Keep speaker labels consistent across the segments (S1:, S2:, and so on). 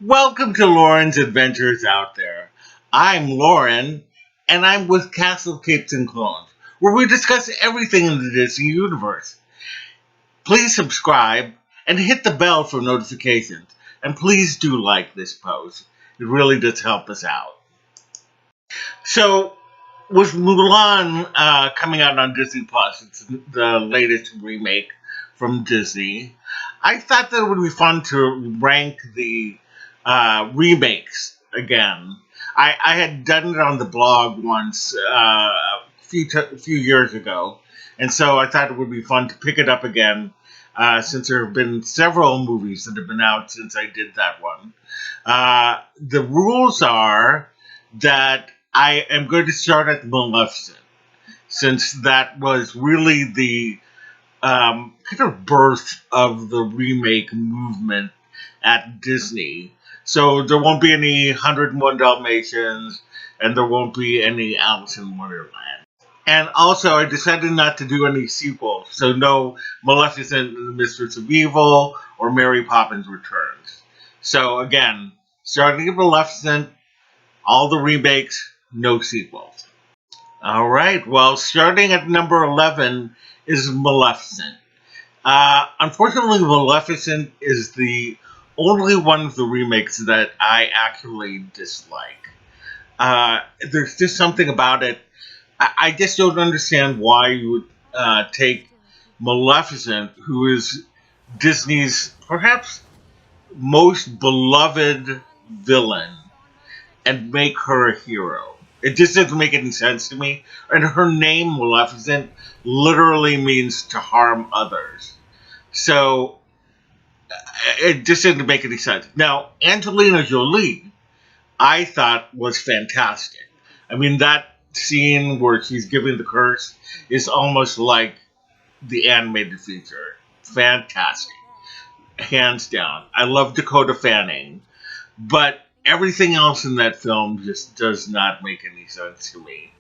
S1: Welcome to Loren's Adventures Out There. I'm Loren, and I'm with Castle Capes and Clones, where we discuss everything in the Disney universe. Please subscribe and hit the bell for notifications, and please do like this post. It really does help us out. So, with Mulan coming out on Disney Plus, it's the latest remake from Disney. I thought that it would be fun to rank the remakes again. I had done it on the blog once a few years ago, and so I thought it would be fun to pick it up again since there have been several movies that have been out since I did that one. The rules are that I am going to start at Maleficent, since that was really the kind of birth of the remake movement at Disney. So there won't be any 101 Dalmatians, and there won't be any Alice in Wonderland. And also, I decided not to do any sequels, so no Maleficent and the Mistress of Evil or Mary Poppins Returns. So again, starting at Maleficent, all the remakes, no sequels. All right, well, starting at number 11 is Maleficent. Unfortunately, Maleficent is the only one of the remakes that I actually dislike. There's just something about it. I just don't understand why you would take Maleficent, who is Disney's perhaps most beloved villain, and make her a hero. It just doesn't make any sense to me. And her name, Maleficent, literally means to harm others. So it just didn't make any sense. Now, Angelina Jolie, I thought was fantastic. I mean, that scene where she's giving the curse is almost like the animated feature. Fantastic. Hands down. I love Dakota Fanning. But everything else in that film just does not make any sense to me.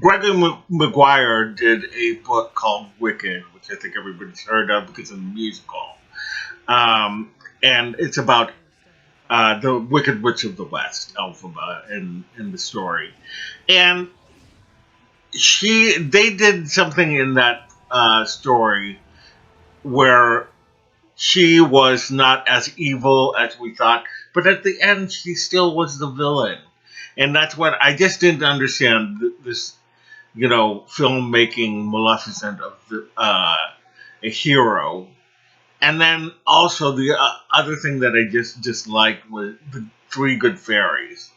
S1: Gregory Maguire did a book called Wicked, which I think everybody's heard of because of the musical. And it's about the Wicked Witch of the West, Elphaba, in the story. And they did something in that story where she was not as evil as we thought, but at the end, she still was the villain. And that's what I just didn't understand this, filmmaking Maleficent of a hero. And then also the other thing that I just disliked was the Three Good Fairies.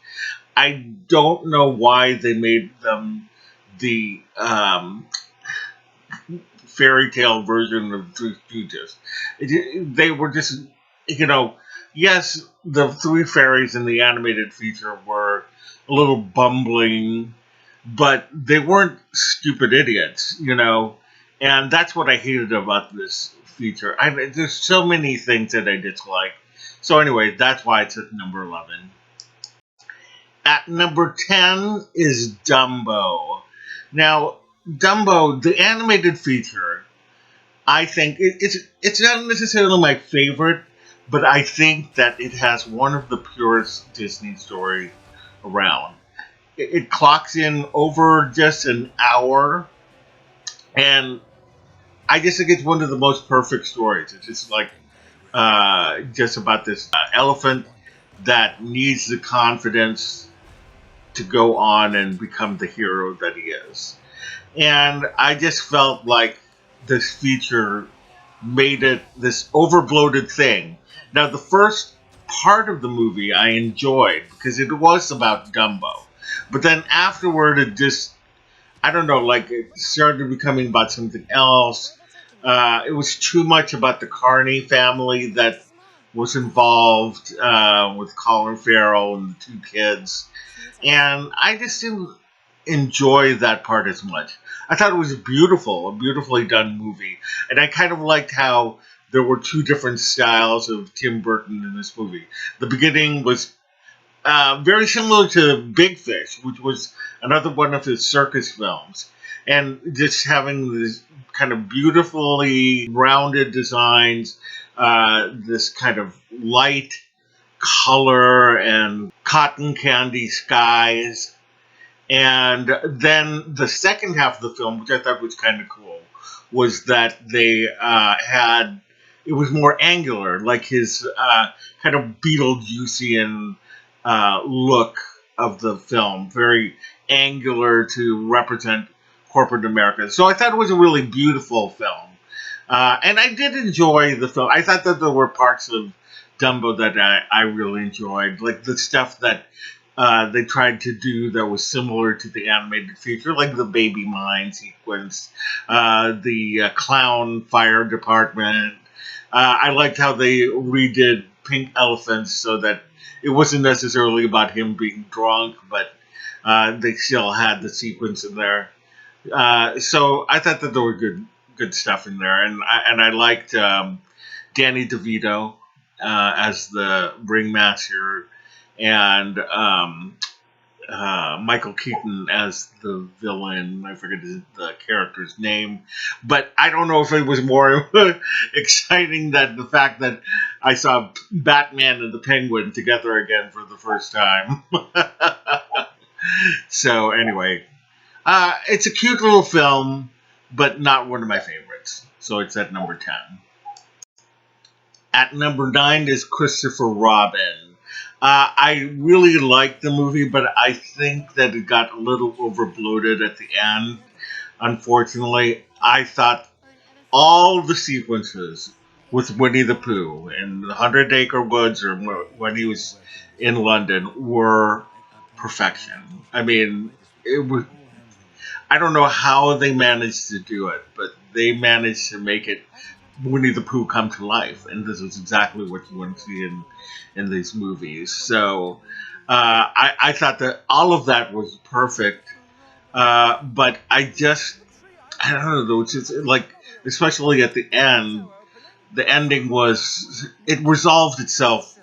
S1: I don't know why they made them the fairy tale version of Three Stooges. They were just, yes, the three fairies in the animated feature were a little bumbling, but they weren't stupid idiots. And that's what I hated about this feature. There's so many things that I dislike. So anyway, that's why it's at number 11. At number 10 is Dumbo. Now, Dumbo, the animated feature, I think it's not necessarily my favorite, but I think that it has one of the purest Disney stories around. It clocks in over just an hour, and I just think it's one of the most perfect stories. It's just like just about this elephant that needs the confidence to go on and become the hero that he is. And I just felt like this feature made it this overbloated thing. Now, the first part of the movie I enjoyed because it was about Dumbo. But then afterward, it just, I don't know, like it started becoming about something else. It was too much about the Carney family that was involved with Colin Farrell and the two kids. And I just didn't enjoy that part as much. I thought it was a beautifully done movie. And I kind of liked how there were two different styles of Tim Burton in this movie. The beginning was very similar to Big Fish, which was another one of his circus films. And just having this kind of beautifully rounded designs this kind of light color and cotton candy skies. And then the second half of the film, which I thought was kind of cool, was that they had it was more angular, like his kind of Beetlejuicean look of the film, very angular to represent corporate America. So I thought it was a really beautiful film. And I did enjoy the film. I thought that there were parts of Dumbo that I really enjoyed, like the stuff that they tried to do that was similar to the animated feature, like the baby mine sequence, the clown fire department. I liked how they redid Pink Elephants so that it wasn't necessarily about him being drunk, but they still had the sequence in there. So I thought that there were good stuff in there, and I liked Danny DeVito as the ringmaster, and Michael Keaton as the villain. I forget the character's name, but I don't know if it was more exciting than the fact that I saw Batman and the Penguin together again for the first time. So anyway, it's a cute little film, but not one of my favorites. So it's at number 10. At number 9 is Christopher Robin. I really liked the movie, but I think that it got a little overbloated at the end. Unfortunately, I thought all the sequences with Winnie the Pooh in the Hundred Acre Woods or when he was in London were perfection. I mean, it was. I don't know how they managed to do it, but they managed to make it Winnie the Pooh come to life, and this is exactly what you want to see in these movies. So I thought that all of that was perfect, but I don't know, it's just like, especially at the end, the ending was, it resolved itself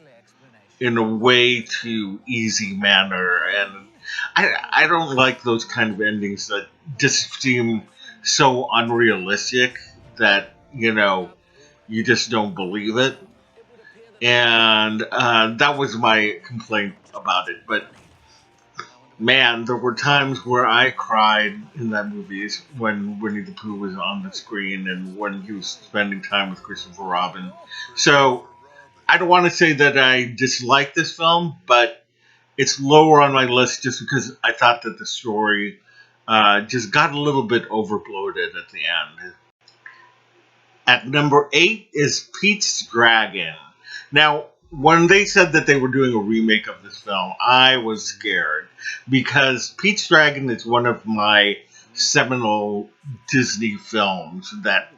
S1: in a way too easy manner, and I don't like those kind of endings that just seem so unrealistic that you just don't believe it, and that was my complaint about it. But man, there were times where I cried in that movie when Winnie the Pooh was on the screen and when he was spending time with Christopher Robin. So I don't want to say that I dislike this film, but it's lower on my list just because I thought that the story just got a little bit overbloated at the end. At number 8 is Pete's Dragon. Now, when they said that they were doing a remake of this film, I was scared because Pete's Dragon is one of my seminal Disney films that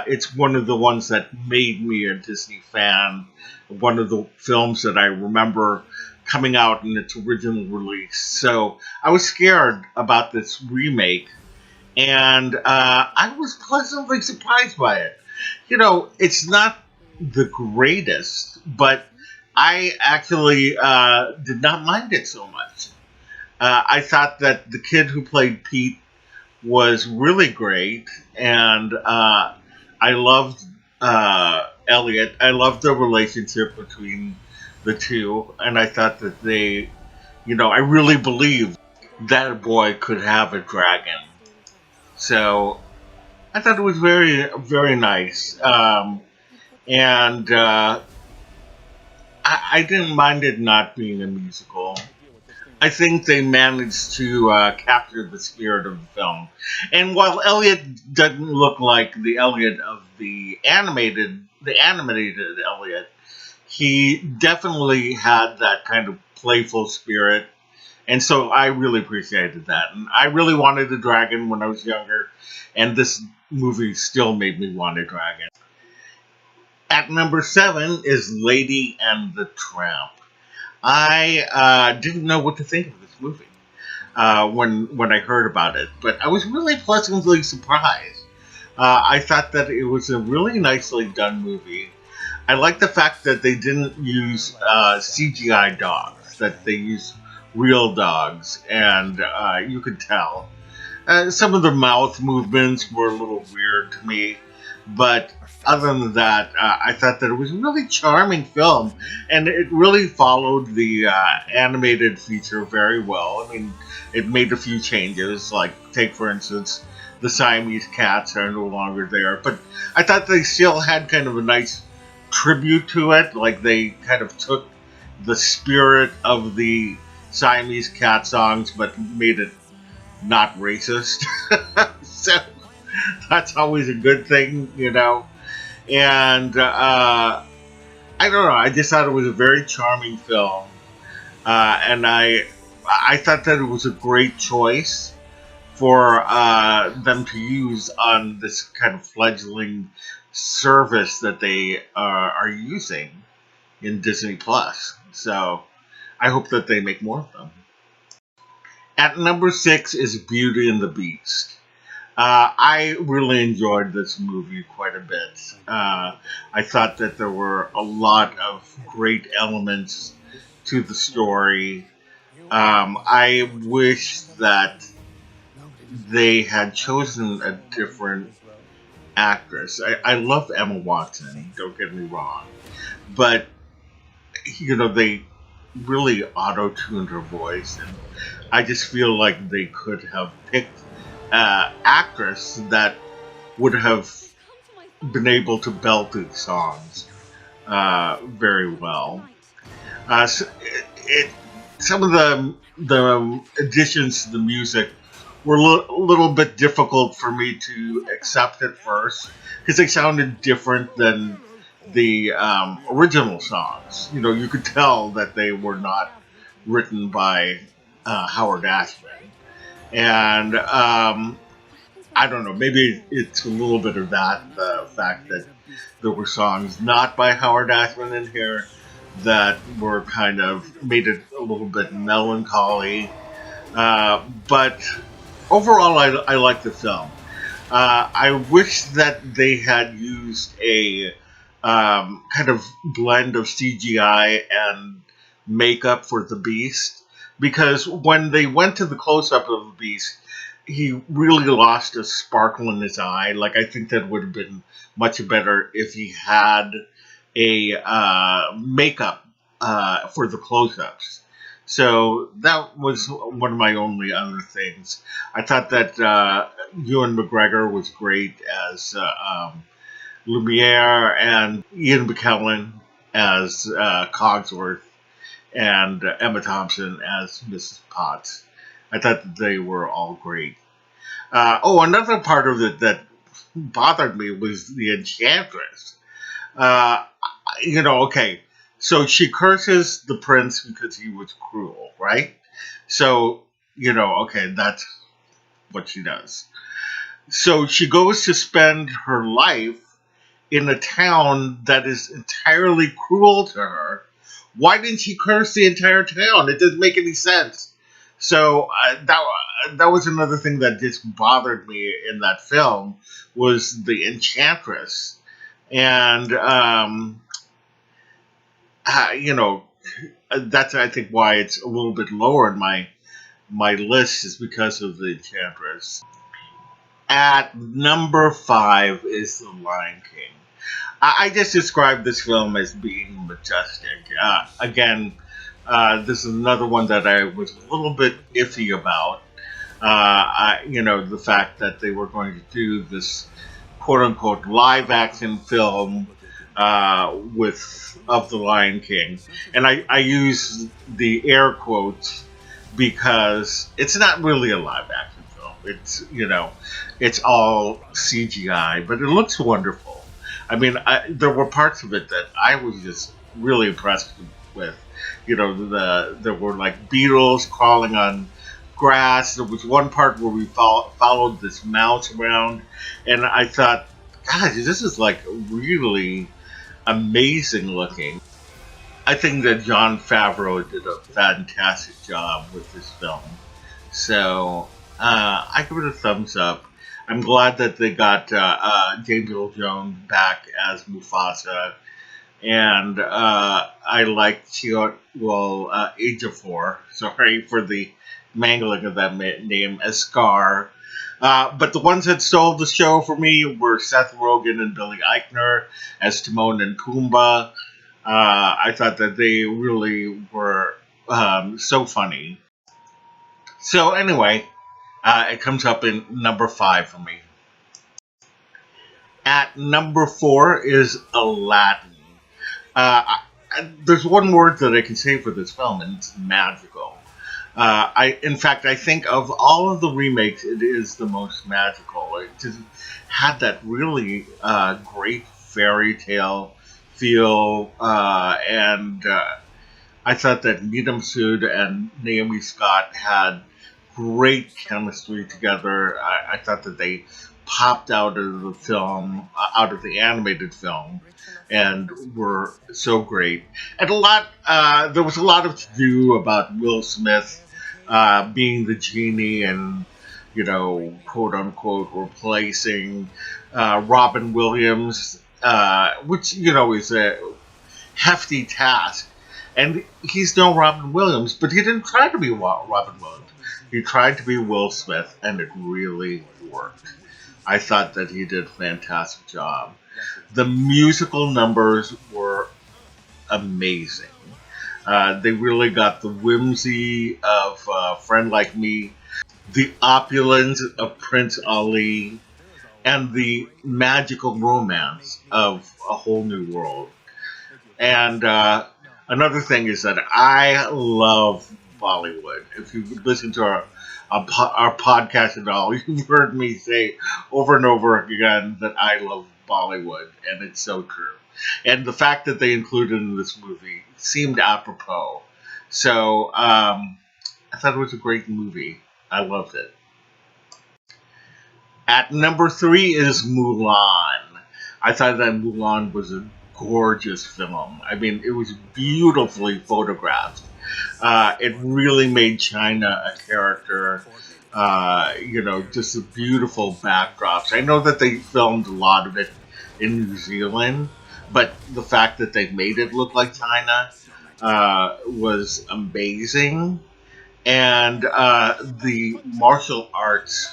S1: it's one of the ones that made me a Disney fan. One of the films that I remember coming out in its original release. So I was scared about this remake, and I was pleasantly surprised by it. It's not the greatest, but I actually did not mind it so much. I thought that the kid who played Pete was really great, and I loved Elliot. I loved the relationship between the two, and I thought that I really believed that a boy could have a dragon. So I thought it was very, very nice. And I didn't mind it not being a musical. I think they managed to capture the spirit of the film. And while Elliot doesn't look like the Elliot of the animated Elliot, he definitely had that kind of playful spirit. And so I really appreciated that. And I really wanted a dragon when I was younger. And this movie still made me want a dragon. At number 7 is Lady and the Tramp. I didn't know what to think of this movie when I heard about it, but I was really pleasantly surprised. I thought that it was a really nicely done movie. I like the fact that they didn't use CGI dogs; that they used real dogs, and you could tell. Some of the mouth movements were a little weird to me, But other than that, I thought that it was a really charming film, and it really followed the animated feature very well. I mean, it made a few changes, like take for instance, the Siamese cats are no longer there, but I thought they still had kind of a nice tribute to it. Like they kind of took the spirit of the Siamese cat songs, but made it not racist. So that's always a good thing, you know. And I don't know. I just thought it was a very charming film, and I thought that it was a great choice for them to use on this kind of fledgling service that they are using in Disney Plus. So I hope that they make more of them. At number six is Beauty and the Beast. I really enjoyed this movie quite a bit. I thought that there were a lot of great elements to the story. I wish that they had chosen a different actress. I love Emma Watson, don't get me wrong. But, you know, they really auto tuned her voice. And I just feel like they could have picked actress that would have been able to belt these songs very well. So some of the additions to the music were a little bit difficult for me to accept at first because they sounded different than the original songs. You know, you could tell that they were not written by Howard Ashman, and I don't know. Maybe it's a little bit of that, the fact that there were songs not by Howard Ashman in here that were kind of made it a little bit melancholy. But overall, I like the film. I wish that they had used a kind of blend of CGI and makeup for the Beast because when they went to the close up of the Beast, he really lost a sparkle in his eye. Like I think that would have been much better if he had a makeup for the close-ups. So that was one of my only other things. I thought that Ewan McGregor was great as Lumiere and Ian McKellen as Cogsworth and Emma Thompson as Mrs. Potts. I thought that they were all great. Another part of it that bothered me was the Enchantress. Uh, okay, so she curses the prince because he was cruel, right? So, okay, that's what she does. So she goes to spend her life in a town that is entirely cruel to her. Why didn't she curse the entire town? It doesn't make any sense. So that was another thing that just bothered me in that film was the Enchantress, and you know that's I think why it's a little bit lower in my list is because of the Enchantress. At number five is The Lion King. I just described this film as being majestic. Again, this is another one that I was a little bit iffy about. The fact that they were going to do this quote unquote live action film with of the Lion King, and I use the air quotes because it's not really a live action film. It's all CGI, but it looks wonderful. I mean, there were parts of it that I was just really impressed with. There were like beetles crawling on grass. There was one part where we followed this mouse around, and I thought, gosh, this is like really amazing looking. I think that Jon Favreau did a fantastic job with this film. So I give it a thumbs up. I'm glad that they got James Earl Jones back as Mufasa, and I like Ejiofor. Sorry for the mangling of that name as Scar. But the ones that stole the show for me were Seth Rogen and Billy Eichner as Timon and Pumbaa. I thought that they really were so funny. So anyway, it comes up in number 5 for me. At number 4 is Aladdin. There's one word that I can say for this film, and it's magical. In fact, I think of all of the remakes, it is the most magical. It just had that really great fairy tale feel, and I thought that Needham Sud and Naomi Scott had great chemistry together. I thought that they popped out of the film, out of the animated film, and were so great. And there was a lot of to do about Will Smith being the genie and, quote unquote, replacing Robin Williams, which, is a hefty task. And he's no Robin Williams, but he didn't try to be Robin Williams. He tried to be Will Smith, and it really worked. I thought that he did a fantastic job. The musical numbers were amazing. They really got the whimsy of Friend Like Me, the opulence of Prince Ali, and the magical romance of A Whole New World. And another thing is that I love Bollywood. If you listen to our podcast at all, you've heard me say over and over again that I love Bollywood, and it's so true. And the fact that they included in this movie seemed apropos. So I thought it was a great movie. I loved it. At number 3 is Mulan. I thought that Mulan was a gorgeous film. I mean, it was beautifully photographed. It really made China a character. Just the beautiful backdrops. I know that they filmed a lot of it in New Zealand, but the fact that they made it look like China was amazing. And the martial arts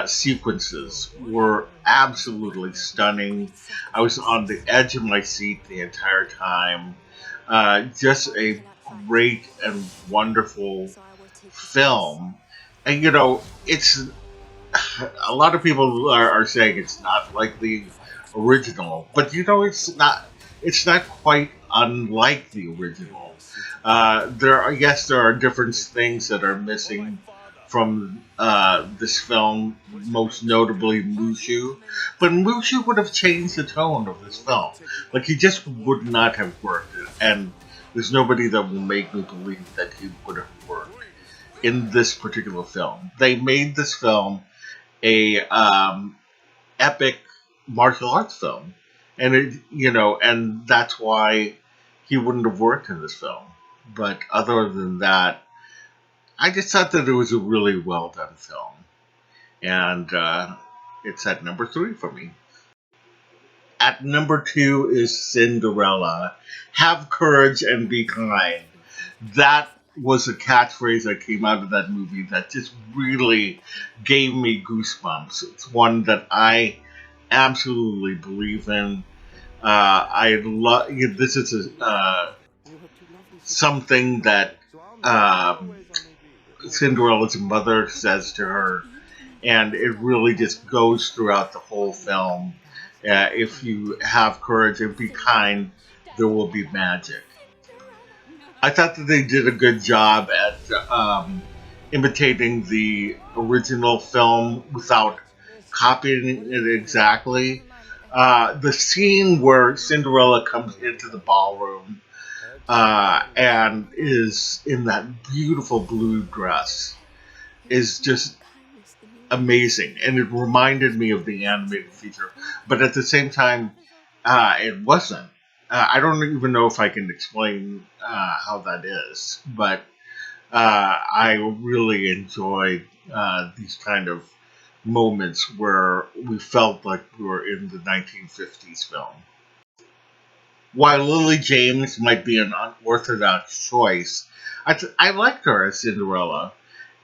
S1: sequences were absolutely stunning. I was on the edge of my seat the entire time. Just a great and wonderful film. And it's a lot of people are saying it's not like the original, but it's not quite unlike the original. I guess there are different things that are missing from this film, most notably Mushu. But Mushu would have changed the tone of this film. Like, he just would not have worked. And there's nobody that will make me believe that he would have worked in this particular film. They made this film a epic martial arts film, and and that's why he wouldn't have worked in this film. But other than that, I just thought that it was a really well done film, and it's at number 3 for me. At number 2 is Cinderella. Have courage and be kind. That was a catchphrase that came out of that movie that just really gave me goosebumps. It's one that I absolutely believe in. I love this is something that Cinderella's mother says to her, and it really just goes throughout the whole film. If you have courage and be kind, there will be magic. I thought that they did a good job at imitating the original film without copying it exactly. The scene where Cinderella comes into the ballroom and is in that beautiful blue dress is just amazing, and it reminded me of the animated feature. But at the same time, it wasn't. I don't even know if I can explain how that is, but I really enjoyed these kind of moments where we felt like we were in the 1950s film. While Lily James might be an unorthodox choice, I liked her as Cinderella.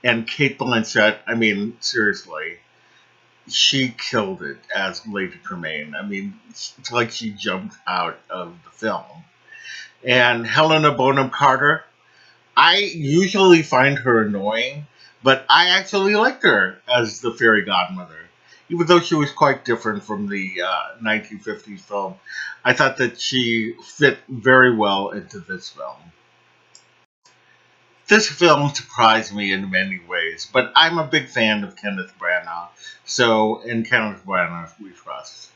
S1: And Kate Blanchett, I mean, seriously, she killed it as Lady Tremaine. I mean, it's like she jumped out of the film. And Helena Bonham Carter, I usually find her annoying, but I actually liked her as the fairy godmother. Even though she was quite different from the 1950s film, I thought that she fit very well into this film. This film surprised me in many ways, but I'm a big fan of Kenneth Branagh, so in Kenneth Branagh we trust.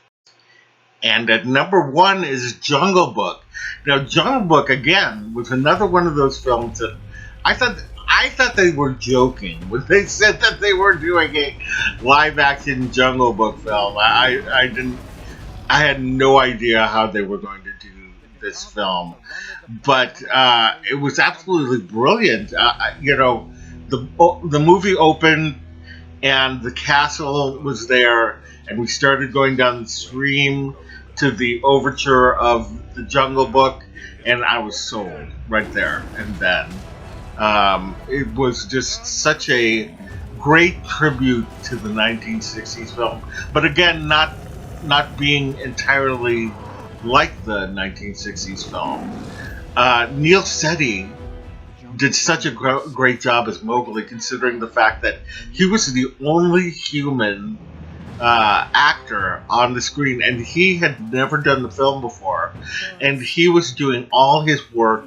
S1: And at number one is Jungle Book. Now, Jungle Book again was another one of those films that I thought I thought they were joking when they said that they were doing a live action Jungle Book film. I didn't I had no idea how they were going to do this film, but it was absolutely brilliant. The movie opened and the castle was there, and we started going down the stream to the overture of the Jungle Book, and I was sold right there and then. It was just such a great tribute to the 1960s film, but again, not being entirely like the 1960s film. Neil Seddy did such a great job as Mowgli, considering the fact that he was the only human actor on the screen, and he had never done the film before, and he was doing all his work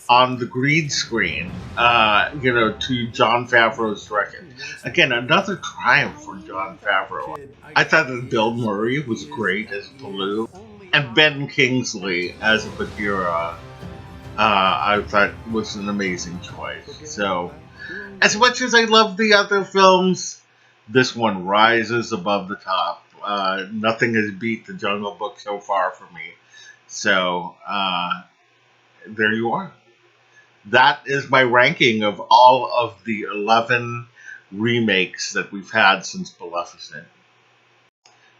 S1: on the green screen, to Jon Favreau's direction. Again, another triumph for Jon Favreau. I thought that Bill Murray was great as Baloo, and Ben Kingsley as Bagheera, I thought was an amazing choice. So, as much as I love the other films, this one rises above the top. Nothing has beat the Jungle Book so far for me. So, there you are. That is my ranking of all of the 11 remakes that we've had since Maleficent.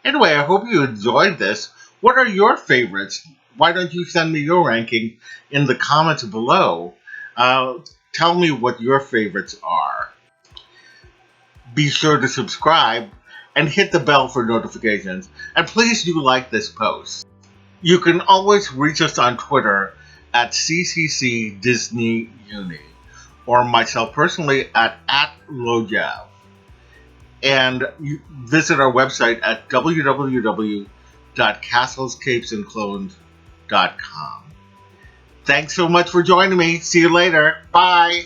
S1: Anyway, I hope you enjoyed this. What are your favorites? Why don't you send me your ranking in the comments below? Tell me what your favorites are. Be sure to subscribe and hit the bell for notifications. And please do like this post. You can always reach us on Twitter at CCC Disney Uni, or myself personally at @Lojav. And you visit our website at www.castlescapesandclones.com. Thanks so much for joining me. See you later. Bye.